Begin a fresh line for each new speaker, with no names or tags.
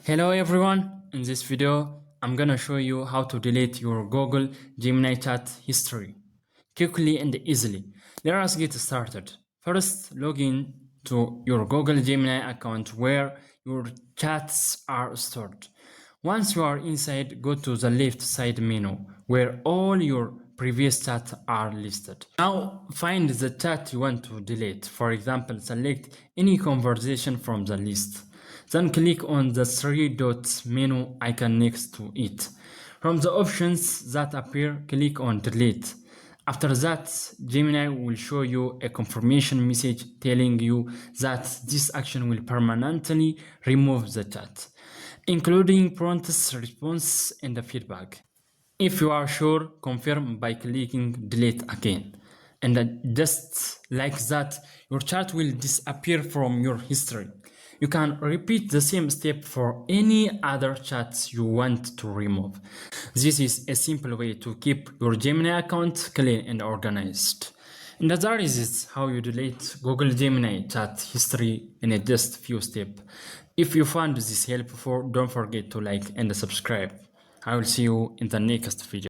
Hello everyone, in this video I'm gonna show you how to delete your Google Gemini chat history quickly and easily. Let us get started. First, log in to your Google Gemini account where your chats are stored. Once you are inside, go to the left side menu where all your previous chats are listed. Now find the chat you want to delete. For example, select any conversation from the list. Then click on the three dots menu icon next to it. From the options that appear, click on delete. After that, Gemini will show you a confirmation message telling you that this action will permanently remove the chat, including prompt response and the feedback. If you are sure, confirm by clicking delete again. And just like that, your chat will disappear from your history. You can repeat the same step for any other chats you want to remove. This is a simple way to keep your Gemini account clean and organized. And that is how you delete Google Gemini chat history in just few steps. If you found this helpful, don't forget to like and subscribe. I will see you in the next video.